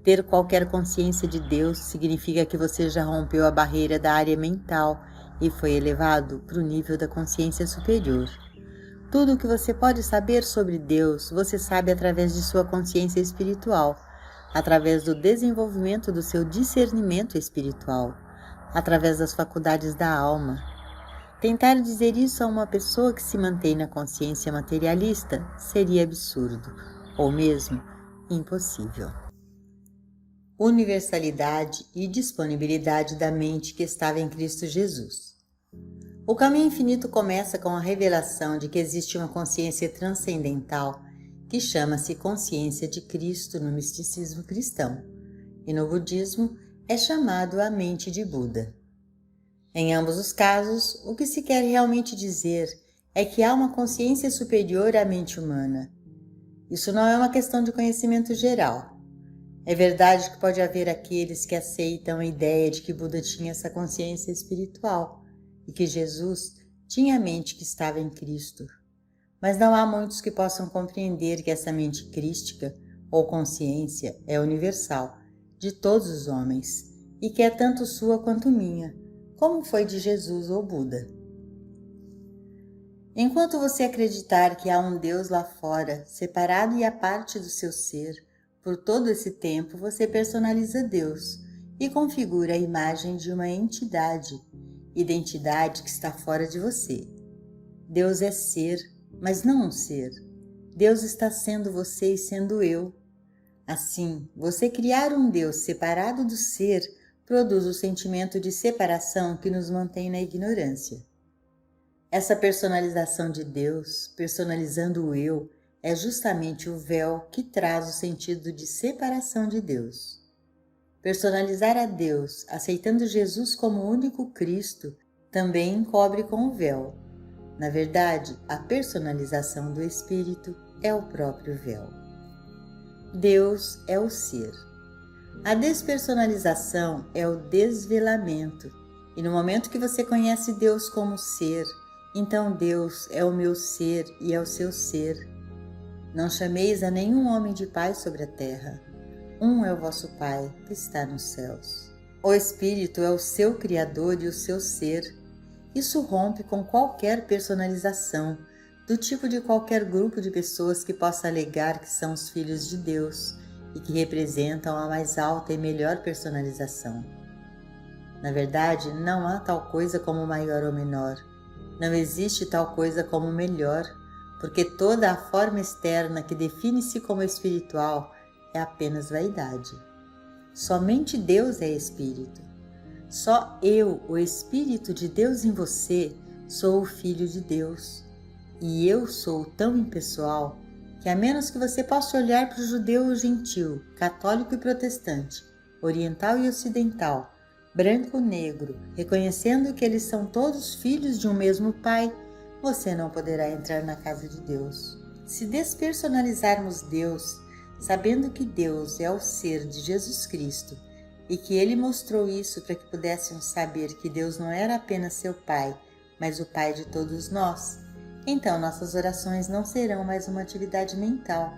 Ter qualquer consciência de Deus significa que você já rompeu a barreira da área mental e foi elevado para o nível da consciência superior. Tudo o que você pode saber sobre Deus, você sabe através de sua consciência espiritual, através do desenvolvimento do seu discernimento espiritual, através das faculdades da alma. Tentar dizer isso a uma pessoa que se mantém na consciência materialista seria absurdo, ou mesmo impossível. Universalidade e disponibilidade da mente que estava em Cristo Jesus. O caminho infinito começa com a revelação de que existe uma consciência transcendental que chama-se consciência de Cristo no misticismo cristão, e no budismo é chamado a mente de Buda. Em ambos os casos, o que se quer realmente dizer é que há uma consciência superior à mente humana. Isso não é uma questão de conhecimento geral. É verdade que pode haver aqueles que aceitam a ideia de que Buda tinha essa consciência espiritual e que Jesus tinha a mente que estava em Cristo. Mas não há muitos que possam compreender que essa mente crística ou consciência é universal, de todos os homens, e que é tanto sua quanto minha, como foi de Jesus ou Buda. Enquanto você acreditar que há um Deus lá fora, separado e à parte do seu ser, por todo esse tempo você personaliza Deus e configura a imagem de uma entidade, identidade que está fora de você. Deus é ser, mas não um ser. Deus está sendo você e sendo eu. Assim, você criar um Deus separado do ser produz o sentimento de separação que nos mantém na ignorância. Essa personalização de Deus, personalizando o eu, é justamente o véu que traz o sentido de separação de Deus. Personalizar a Deus, aceitando Jesus como o único Cristo, também encobre com o véu. Na verdade, a personalização do Espírito é o próprio véu. Deus é o ser. A despersonalização é o desvelamento, e no momento que você conhece Deus como ser, então Deus é o meu ser e é o seu ser. Não chameis a nenhum homem de pai sobre a terra. Um é o vosso Pai, que está nos céus. O Espírito é o seu Criador e o seu ser. Isso rompe com qualquer personalização, do tipo de qualquer grupo de pessoas que possa alegar que são os filhos de Deus e que representam a mais alta e melhor personalização. Na verdade, não há tal coisa como maior ou menor. Não existe tal coisa como melhor, porque toda a forma externa que define-se como espiritual é apenas vaidade. Somente Deus é Espírito. Só eu, o Espírito de Deus em você, sou o Filho de Deus. E eu sou tão impessoal que, a menos que você possa olhar para o judeu ou gentil, católico e protestante, oriental e ocidental, branco ou negro, reconhecendo que eles são todos filhos de um mesmo Pai, você não poderá entrar na casa de Deus. Se despersonalizarmos Deus, sabendo que Deus é o ser de Jesus Cristo e que Ele mostrou isso para que pudéssemos saber que Deus não era apenas seu Pai, mas o Pai de todos nós, então nossas orações não serão mais uma atividade mental.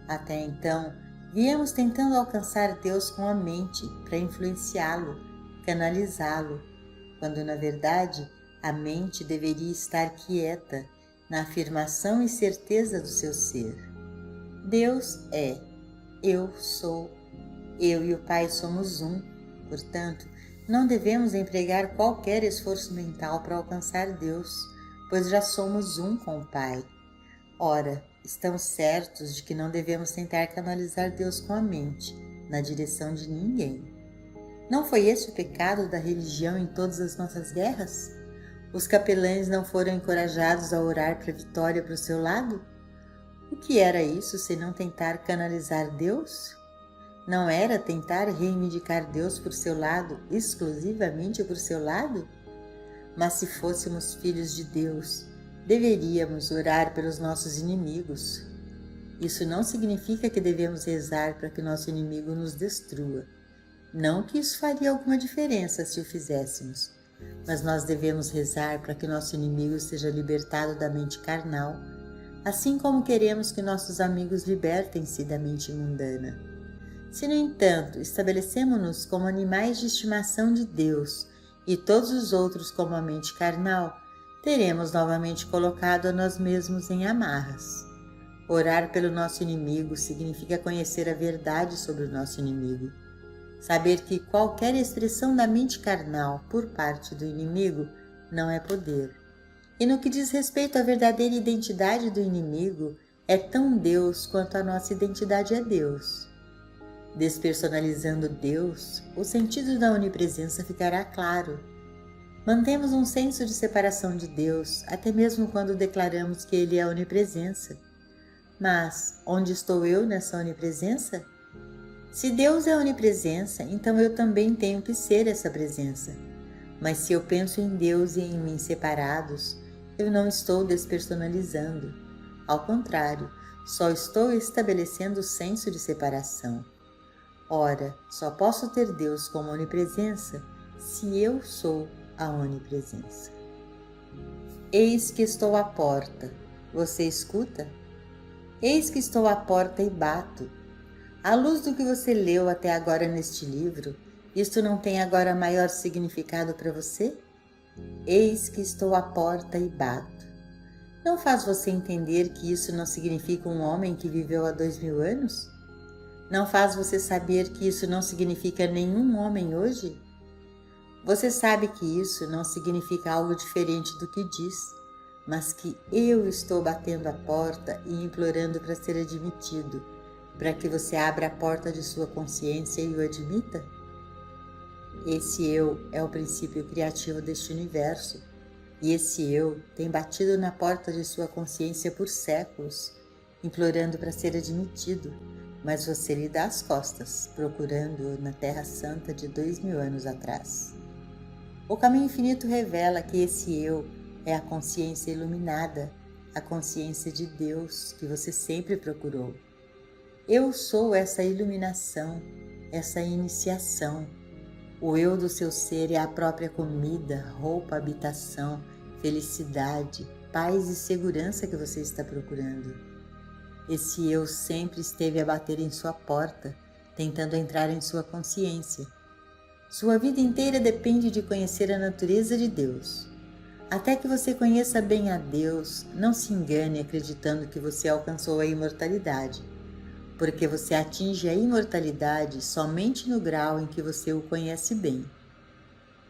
Até então, viemos tentando alcançar Deus com a mente para influenciá-lo, canalizá-lo, quando na verdade a mente deveria estar quieta na afirmação e certeza do seu ser. Deus é, eu sou, eu e o Pai somos um, portanto, não devemos empregar qualquer esforço mental para alcançar Deus, pois já somos um com o Pai. Ora, estamos certos de que não devemos tentar canalizar Deus com a mente, na direção de ninguém. Não foi esse o pecado da religião em todas as nossas guerras? Os capelães não foram encorajados a orar para a vitória para o seu lado? O que era isso senão tentar canalizar Deus? Não era tentar reivindicar Deus por seu lado, exclusivamente por seu lado? Mas se fôssemos filhos de Deus, deveríamos orar pelos nossos inimigos. Isso não significa que devemos rezar para que nosso inimigo nos destrua. Não que isso faria alguma diferença se o fizéssemos, mas nós devemos rezar para que nosso inimigo seja libertado da mente carnal, assim como queremos que nossos amigos libertem-se da mente mundana. Se, no entanto, estabelecemos-nos como animais de estimação de Deus e todos os outros como a mente carnal, teremos novamente colocado a nós mesmos em amarras. Orar pelo nosso inimigo significa conhecer a verdade sobre o nosso inimigo. Saber que qualquer expressão da mente carnal por parte do inimigo não é poder. E no que diz respeito à verdadeira identidade do inimigo, é tão Deus quanto a nossa identidade é Deus. Despersonalizando Deus, o sentido da onipresença ficará claro. Mantemos um senso de separação de Deus, até mesmo quando declaramos que Ele é a onipresença. Mas onde estou eu nessa onipresença? Se Deus é a onipresença, então eu também tenho que ser essa presença. Mas se eu penso em Deus e em mim separados, eu não estou despersonalizando. Ao contrário, só estou estabelecendo o senso de separação. Ora, só posso ter Deus como onipresença se eu sou a onipresença. Eis que estou à porta. Você escuta? Eis que estou à porta e bato. À luz do que você leu até agora neste livro, isto não tem agora maior significado para você? Eis que estou à porta e bato. Não faz você entender que isso não significa um homem que viveu há 2000 anos? Não faz você saber que isso não significa nenhum homem hoje? Você sabe que isso não significa algo diferente do que diz, mas que eu estou batendo a porta e implorando para ser admitido, para que você abra a porta de sua consciência e o admita? Esse eu é o princípio criativo deste universo, e esse eu tem batido na porta de sua consciência por séculos, implorando para ser admitido, mas você lhe dá as costas, procurando-o na Terra Santa de 2000 anos atrás. O caminho infinito revela que esse eu é a consciência iluminada, a consciência de Deus que você sempre procurou. Eu sou essa iluminação, essa iniciação. O eu do seu ser é a própria comida, roupa, habitação, felicidade, paz e segurança que você está procurando. Esse eu sempre esteve a bater em sua porta, tentando entrar em sua consciência. Sua vida inteira depende de conhecer a natureza de Deus. Até que você conheça bem a Deus, não se engane acreditando que você alcançou a imortalidade, porque você atinge a imortalidade somente no grau em que você o conhece bem.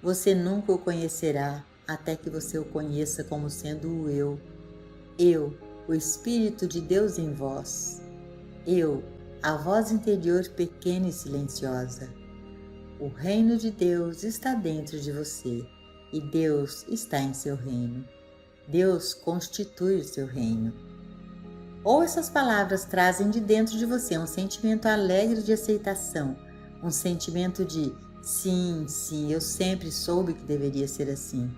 Você nunca o conhecerá até que você o conheça como sendo o eu, o Espírito de Deus em vós, a voz interior pequena e silenciosa. O reino de Deus está dentro de você e Deus está em seu reino. Deus constitui o seu reino. Ou essas palavras trazem de dentro de você um sentimento alegre de aceitação, um sentimento de sim, eu sempre soube que deveria ser assim.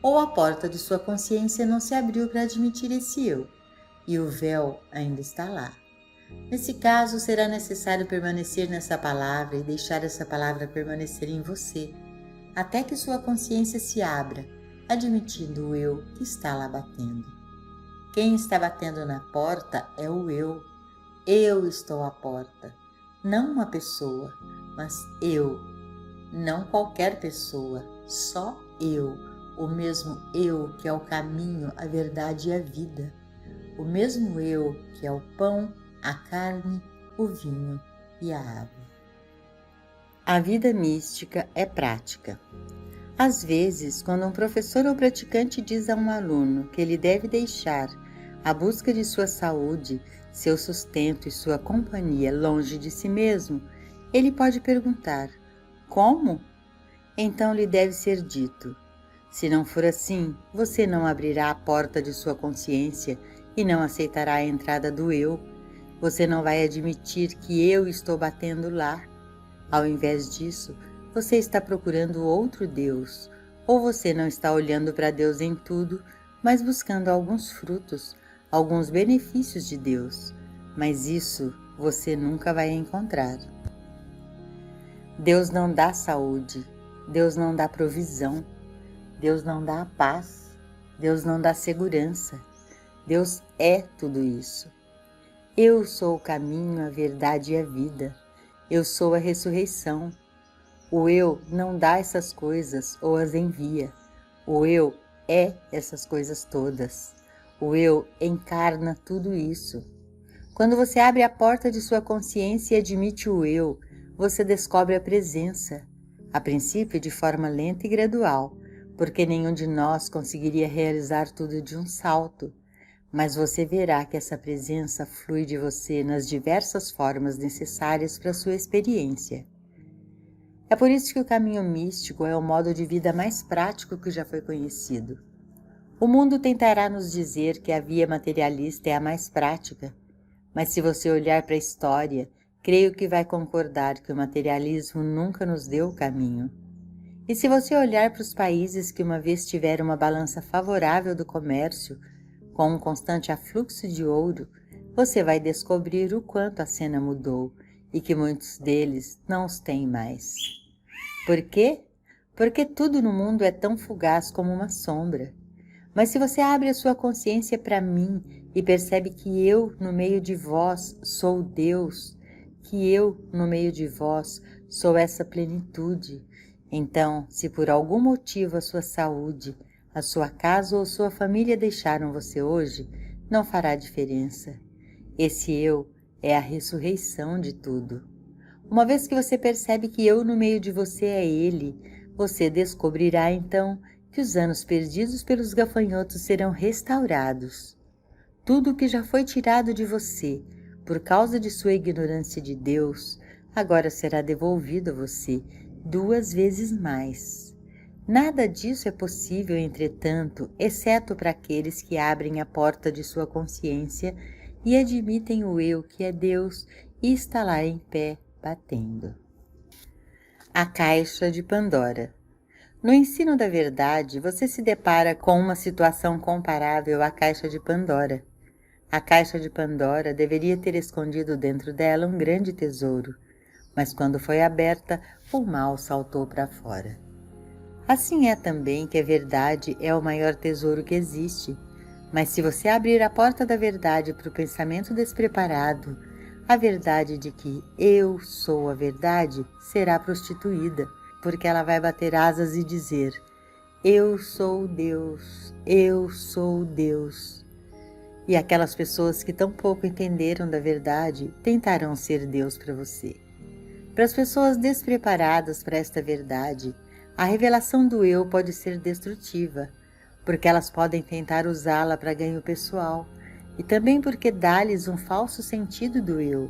Ou a porta de sua consciência não se abriu para admitir esse eu, e o véu ainda está lá. Nesse caso, será necessário permanecer nessa palavra e deixar essa palavra permanecer em você, até que sua consciência se abra, admitindo o eu que está lá batendo. Quem está batendo na porta é o eu. Eu estou à porta. Não uma pessoa, mas eu. Não qualquer pessoa, só eu. O mesmo eu que é o caminho, a verdade e a vida. O mesmo eu que é o pão, a carne, o vinho e a água. A vida mística é prática. Às vezes, quando um professor ou praticante diz a um aluno que ele deve deixar a busca de sua saúde, seu sustento e sua companhia longe de si mesmo, ele pode perguntar: como? Então lhe deve ser dito: se não for assim, você não abrirá a porta de sua consciência e não aceitará a entrada do eu. Você não vai admitir que eu estou batendo lá. Ao invés disso, você está procurando outro Deus, ou você não está olhando para Deus em tudo, mas buscando alguns frutos, alguns benefícios de Deus. Mas isso você nunca vai encontrar. Deus não dá saúde, Deus não dá provisão, Deus não dá a paz, Deus não dá segurança. Deus é tudo isso. Eu sou o caminho, a verdade e a vida. Eu sou a ressurreição. O eu não dá essas coisas ou as envia. O eu é essas coisas todas. O eu encarna tudo isso. Quando você abre a porta de sua consciência e admite o eu, você descobre a presença, a princípio de forma lenta e gradual, porque nenhum de nós conseguiria realizar tudo de um salto, mas você verá que essa presença flui de você nas diversas formas necessárias para a sua experiência. É por isso que o caminho místico é o modo de vida mais prático que já foi conhecido. O mundo tentará nos dizer que a via materialista é a mais prática, mas se você olhar para a história, creio que vai concordar que o materialismo nunca nos deu o caminho. E se você olhar para os países que uma vez tiveram uma balança favorável do comércio, com um constante afluxo de ouro, você vai descobrir o quanto a cena mudou e que muitos deles não os têm mais. Por quê? Porque tudo no mundo é tão fugaz como uma sombra. Mas se você abre a sua consciência para mim e percebe que eu, no meio de vós, sou Deus, que eu, no meio de vós, sou essa plenitude, então, se por algum motivo a sua saúde, a sua casa ou sua família deixaram você hoje, não fará diferença. Esse eu é a ressurreição de tudo. Uma vez que você percebe que eu no meio de você é Ele, você descobrirá então que os anos perdidos pelos gafanhotos serão restaurados. Tudo o que já foi tirado de você, por causa de sua ignorância de Deus, agora será devolvido a você 2 vezes mais. Nada disso é possível, entretanto, exceto para aqueles que abrem a porta de sua consciência e admitem o eu que é Deus e está lá em pé, batendo. A Caixa de Pandora. No ensino da verdade, você se depara com uma situação comparável à Caixa de Pandora. A Caixa de Pandora deveria ter escondido dentro dela um grande tesouro, mas quando foi aberta, o mal saltou para fora. Assim é também que a verdade é o maior tesouro que existe, mas se você abrir a porta da verdade para o pensamento despreparado, a verdade de que eu sou a verdade será prostituída, porque ela vai bater asas e dizer: eu sou Deus, eu sou Deus. E aquelas pessoas que tão pouco entenderam da verdade tentarão ser Deus para você. Para as pessoas despreparadas para esta verdade, a revelação do eu pode ser destrutiva, porque elas podem tentar usá-la para ganho pessoal, e também porque dá-lhes um falso sentido do eu,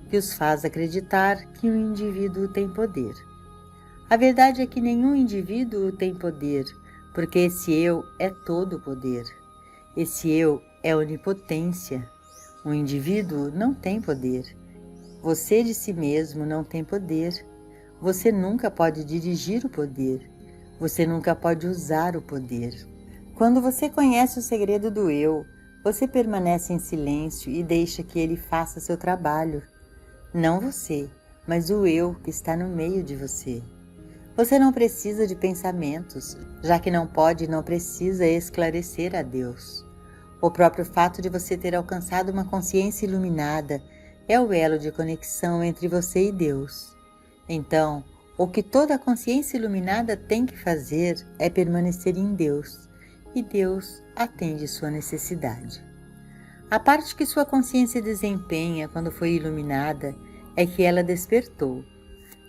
que os faz acreditar que o indivíduo tem poder. A verdade é que nenhum indivíduo tem poder, porque esse eu é todo o poder. Esse eu é onipotência. O indivíduo não tem poder. Você de si mesmo não tem poder. Você nunca pode dirigir o poder. Você nunca pode usar o poder. Quando você conhece o segredo do eu, você permanece em silêncio e deixa que ele faça seu trabalho. Não você, mas o eu que está no meio de você. Você não precisa de pensamentos, já que não pode e não precisa esclarecer a Deus. O próprio fato de você ter alcançado uma consciência iluminada é o elo de conexão entre você e Deus. Então, o que toda a consciência iluminada tem que fazer é permanecer em Deus, e Deus atende sua necessidade. A parte que sua consciência desempenha quando foi iluminada é que ela despertou.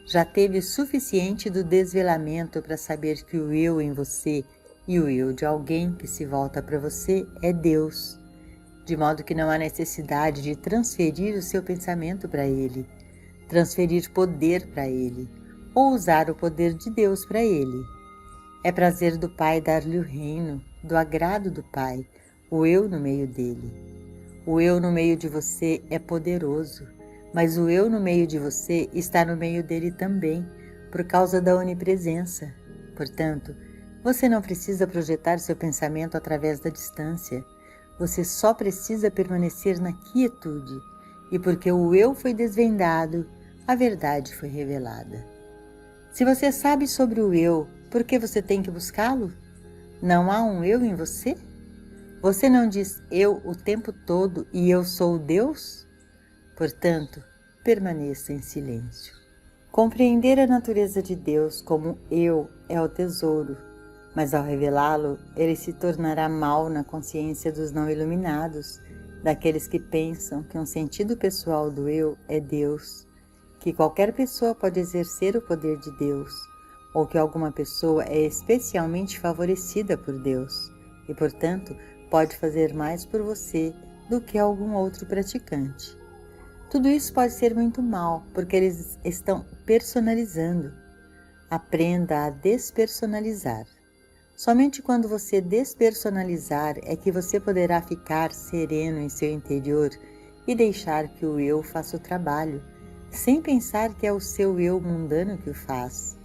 Já teve o suficiente do desvelamento para saber que o eu em você e o eu de alguém que se volta para você é Deus, de modo que não há necessidade de transferir o seu pensamento para ele, transferir poder para ele, ou usar o poder de Deus para ele. É prazer do Pai dar-lhe o reino, do agrado do Pai, o eu no meio dele. O eu no meio de você é poderoso, mas o eu no meio de você está no meio dele também, por causa da onipresença. Portanto, você não precisa projetar seu pensamento através da distância. Você só precisa permanecer na quietude, e porque o eu foi desvendado, a verdade foi revelada. Se você sabe sobre o eu, por que você tem que buscá-lo? Não há um eu em você? Você não diz eu o tempo todo e eu sou Deus? Portanto, permaneça em silêncio. Compreender a natureza de Deus como eu é o tesouro, mas ao revelá-lo, ele se tornará mal na consciência dos não iluminados, daqueles que pensam que um sentido pessoal do eu é Deus, que qualquer pessoa pode exercer o poder de Deus, ou que alguma pessoa é especialmente favorecida por Deus e, portanto, pode fazer mais por você do que algum outro praticante. Tudo isso pode ser muito mal, porque eles estão personalizando. Aprenda a despersonalizar. Somente quando você despersonalizar é que você poderá ficar sereno em seu interior e deixar que o eu faça o trabalho, sem pensar que é o seu eu mundano que o faz.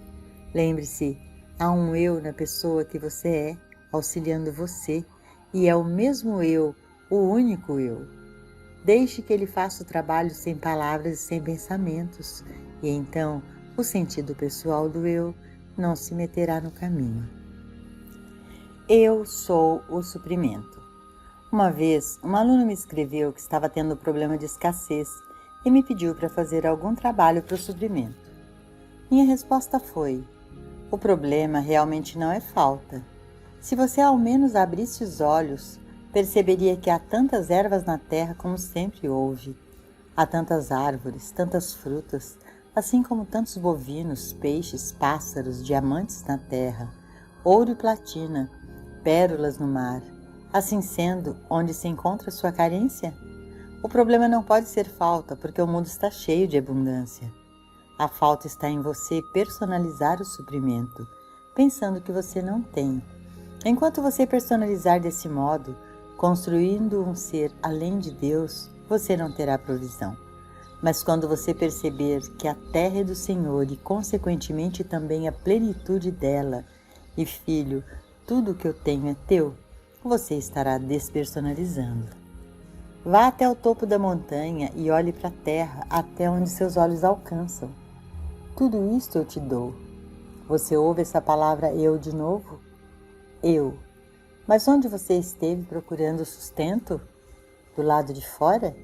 Lembre-se, há um eu na pessoa que você é, auxiliando você, e é o mesmo eu, o único eu. Deixe que ele faça o trabalho sem palavras e sem pensamentos, e então o sentido pessoal do eu não se meterá no caminho. Eu sou o suprimento. Uma vez, uma aluna me escreveu que estava tendo problema de escassez e me pediu para fazer algum trabalho para o suprimento. Minha resposta foi: o problema realmente não é falta. Se você ao menos abrisse os olhos, perceberia que há tantas ervas na terra como sempre houve. Há tantas árvores, tantas frutas, assim como tantos bovinos, peixes, pássaros, diamantes na terra, ouro e platina, pérolas no mar. Assim sendo, onde se encontra sua carência? O problema não pode ser falta, porque o mundo está cheio de abundância. A falta está em você personalizar o suprimento, pensando que você não tem. Enquanto você personalizar desse modo, construindo um ser além de Deus, você não terá provisão. Mas quando você perceber que a terra é do Senhor e, consequentemente, também a plenitude dela, e filho, tudo o que eu tenho é teu, você estará despersonalizando. Vá até o topo da montanha e olhe para a terra até onde seus olhos alcançam. Tudo isto eu te dou. Você ouve essa palavra eu de novo? Eu. Mas onde você esteve procurando sustento? Do lado de fora?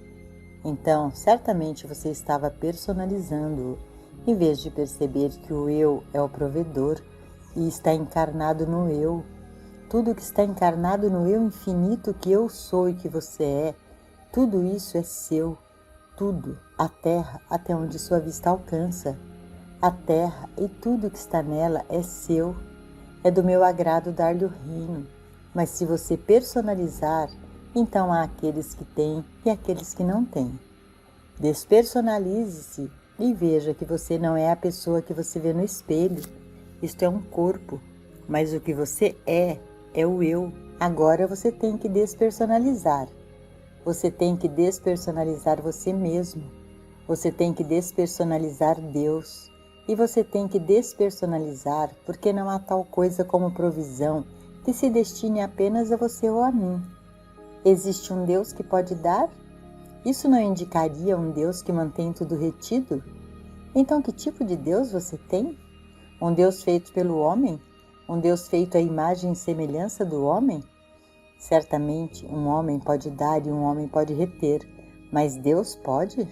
Então, certamente você estava personalizando-o, em vez de perceber que o eu é o provedor e está encarnado no eu. Tudo que está encarnado no eu infinito que eu sou e que você é, tudo isso é seu. Tudo, a terra até onde sua vista alcança. A terra e tudo que está nela é seu. É do meu agrado dar-lhe o reino. Mas se você personalizar, então há aqueles que têm e aqueles que não têm. Despersonalize-se e veja que você não é a pessoa que você vê no espelho. Isto é um corpo, mas o que você é o eu. Agora você tem que despersonalizar. Você tem que despersonalizar você mesmo. Você tem que despersonalizar Deus. E você tem que despersonalizar porque não há tal coisa como provisão que se destine apenas a você ou a mim. Existe um Deus que pode dar? Isso não indicaria um Deus que mantém tudo retido? Então que tipo de Deus você tem? Um Deus feito pelo homem? Um Deus feito à imagem e semelhança do homem? Certamente um homem pode dar e um homem pode reter, mas Deus pode?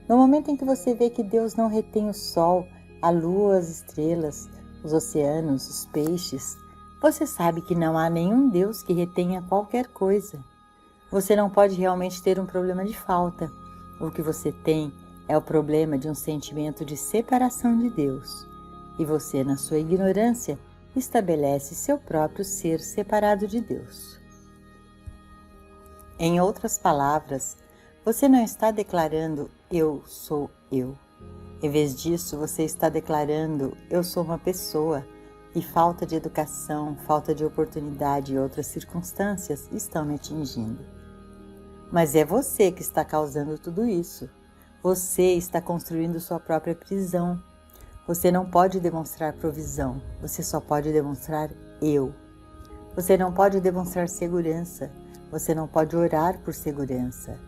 No momento em que você vê que Deus não retém o sol, a lua, as estrelas, os oceanos, os peixes, você sabe que não há nenhum Deus que retenha qualquer coisa. Você não pode realmente ter um problema de falta. O que você tem é o problema de um sentimento de separação de Deus. E você, na sua ignorância, estabelece seu próprio ser separado de Deus. Em outras palavras, você não está declarando eu sou eu. Em vez disso, você está declarando eu sou uma pessoa, e falta de educação, falta de oportunidade e outras circunstâncias estão me atingindo. Mas é você que está causando tudo isso. Você está construindo sua própria prisão. Você não pode demonstrar provisão, você só pode demonstrar eu. Você não pode demonstrar segurança, você não pode orar por segurança.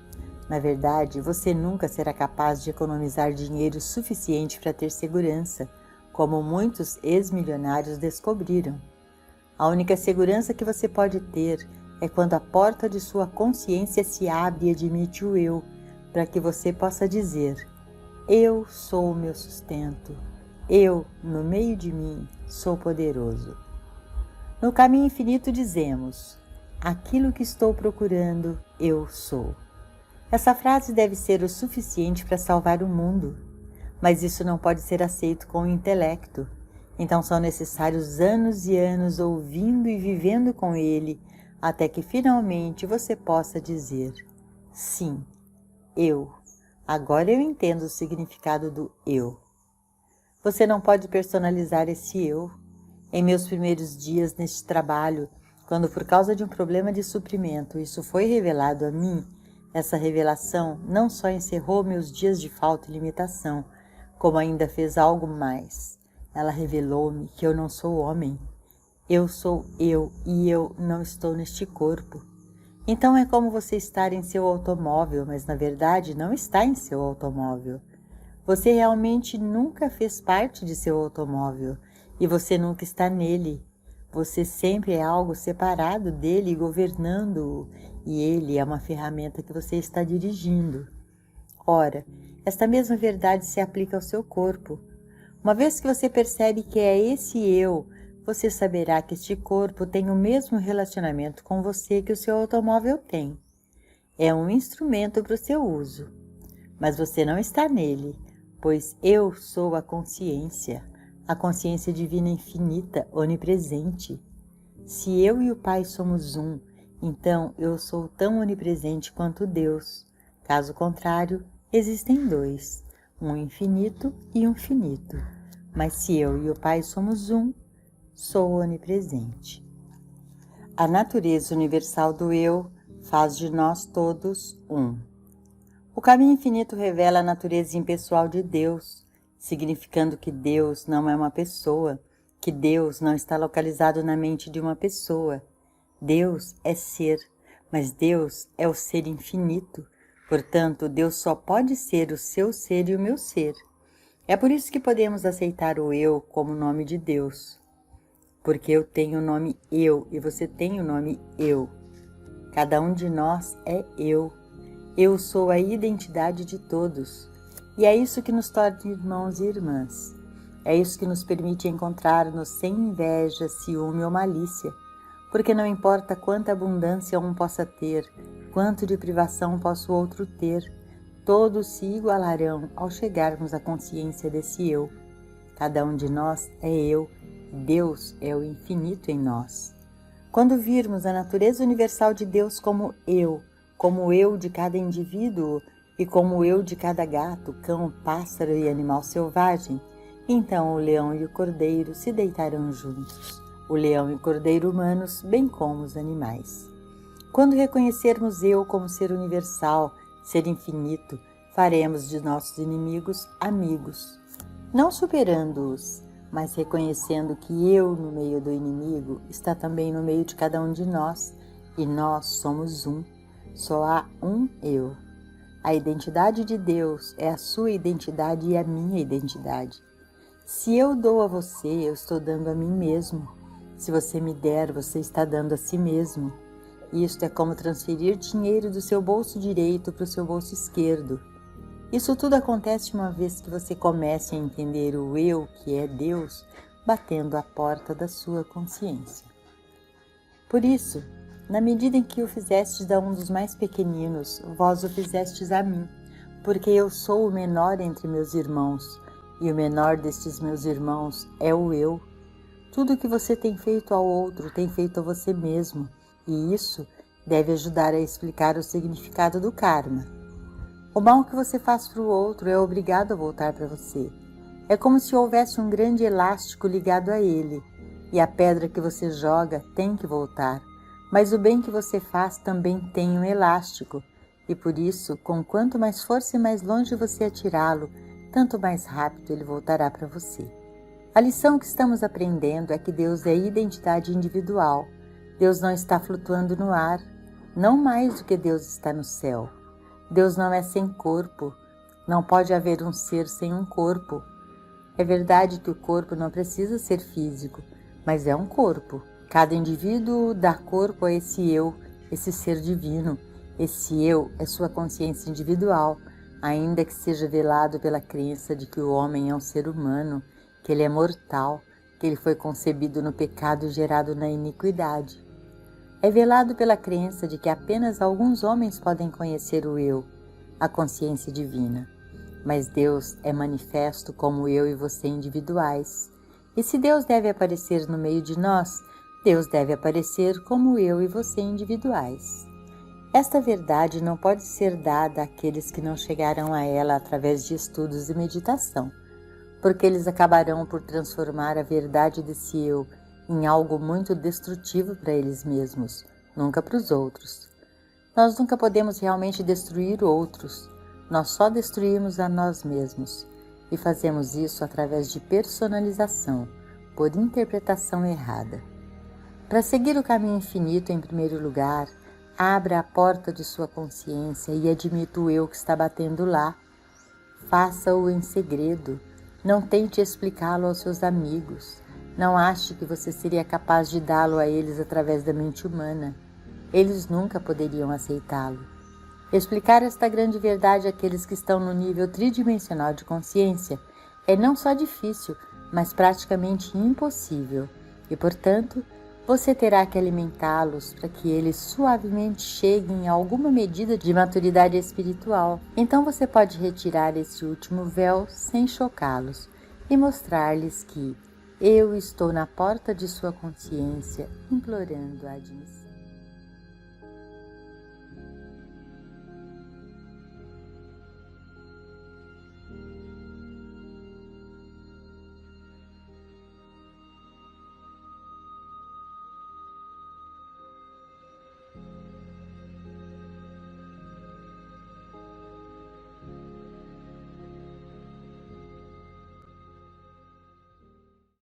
Na verdade, você nunca será capaz de economizar dinheiro suficiente para ter segurança, como muitos ex-milionários descobriram. A única segurança que você pode ter é quando a porta de sua consciência se abre e admite o eu, para que você possa dizer: Eu sou o meu sustento. Eu, no meio de mim, sou poderoso. No caminho infinito dizemos: aquilo que estou procurando, eu sou. Essa frase deve ser o suficiente para salvar o mundo, mas isso não pode ser aceito com o intelecto. Então são necessários anos e anos ouvindo e vivendo com ele, até que finalmente você possa dizer: sim, eu. Agora eu entendo o significado do eu. Você não pode personalizar esse eu. Em meus primeiros dias neste trabalho, quando por causa de um problema de suprimento isso foi revelado a mim, essa revelação não só encerrou meus dias de falta e limitação, como ainda fez algo mais. Ela revelou-me que eu não sou homem. Eu sou eu e eu não estou neste corpo. Então é como você estar em seu automóvel, mas na verdade não está em seu automóvel. Você realmente nunca fez parte de seu automóvel e você nunca está nele. Você sempre é algo separado dele, governando-o, e ele é uma ferramenta que você está dirigindo. Ora, esta mesma verdade se aplica ao seu corpo. Uma vez que você percebe que é esse eu, você saberá que este corpo tem o mesmo relacionamento com você que o seu automóvel tem. É um instrumento para o seu uso, mas você não está nele, pois eu sou a consciência divina infinita, onipresente. Se eu e o Pai somos um, então eu sou tão onipresente quanto Deus. Caso contrário, existem dois, um infinito e um finito. Mas se eu e o Pai somos um, sou onipresente. A natureza universal do eu faz de nós todos um. O caminho infinito revela a natureza impessoal de Deus, significando que Deus não é uma pessoa, que Deus não está localizado na mente de uma pessoa. Deus é ser, mas Deus é o ser infinito. Portanto, Deus só pode ser o seu ser e o meu ser. É por isso que podemos aceitar o eu como nome de Deus. Porque eu tenho o nome eu e você tem o nome eu. Cada um de nós é eu. Eu sou a identidade de todos. E é isso que nos torna irmãos e irmãs. É isso que nos permite encontrar-nos sem inveja, ciúme ou malícia. Porque não importa quanta abundância um possa ter, quanto de privação possa o outro ter, todos se igualarão ao chegarmos à consciência desse eu. Cada um de nós é eu, Deus é o infinito em nós. Quando virmos a natureza universal de Deus como o eu de cada indivíduo e como o eu de cada gato, cão, pássaro e animal selvagem, então o leão e o cordeiro se deitarão juntos, o leão e o cordeiro humanos, bem como os animais. Quando reconhecermos eu como ser universal, ser infinito, faremos de nossos inimigos amigos, não superando-os, mas reconhecendo que eu no meio do inimigo está também no meio de cada um de nós, e nós somos um, só há um eu. A identidade de Deus é a sua identidade e a minha identidade. Se eu dou a você, eu estou dando a mim mesmo. Se você me der, você está dando a si mesmo. Isto é como transferir dinheiro do seu bolso direito para o seu bolso esquerdo. Isso tudo acontece uma vez que você comece a entender o eu, que é Deus, batendo à porta da sua consciência. Por isso, na medida em que o fizestes a um dos mais pequeninos, vós o fizestes a mim, porque eu sou o menor entre meus irmãos, e o menor destes meus irmãos é o eu. Tudo o que você tem feito ao outro tem feito a você mesmo, e isso deve ajudar a explicar o significado do karma. O mal que você faz para o outro é obrigado a voltar para você. É como se houvesse um grande elástico ligado a ele, e a pedra que você joga tem que voltar. Mas o bem que você faz também tem um elástico, e por isso, com quanto mais força e mais longe você atirá-lo, tanto mais rápido ele voltará para você. A lição que estamos aprendendo é que Deus é identidade individual. Deus não está flutuando no ar, não mais do que Deus está no céu. Deus não é sem corpo, não pode haver um ser sem um corpo. É verdade que o corpo não precisa ser físico, mas é um corpo. Cada indivíduo dá corpo a esse eu, esse ser divino. Esse eu é sua consciência individual, ainda que seja velado pela crença de que o homem é um ser humano, que ele é mortal, que ele foi concebido no pecado e gerado na iniquidade. É velado pela crença de que apenas alguns homens podem conhecer o eu, a consciência divina. Mas Deus é manifesto como eu e você individuais. E se Deus deve aparecer no meio de nós, Deus deve aparecer como eu e você individuais. Esta verdade não pode ser dada àqueles que não chegaram a ela através de estudos e meditação, porque eles acabarão por transformar a verdade desse eu em algo muito destrutivo para eles mesmos, nunca para os outros. Nós nunca podemos realmente destruir outros, nós só destruímos a nós mesmos, e fazemos isso através de personalização, por interpretação errada. Para seguir o caminho infinito, em primeiro lugar, abra a porta de sua consciência e admita o eu que está batendo lá. Faça-o em segredo, não tente explicá-lo aos seus amigos, não ache que você seria capaz de dá-lo a eles através da mente humana. Eles nunca poderiam aceitá-lo. Explicar esta grande verdade àqueles que estão no nível tridimensional de consciência é não só difícil, mas praticamente impossível, e, portanto, você terá que alimentá-los para que eles suavemente cheguem a alguma medida de maturidade espiritual. Então você pode retirar esse último véu sem chocá-los e mostrar-lhes que eu estou na porta de sua consciência implorando a admissão.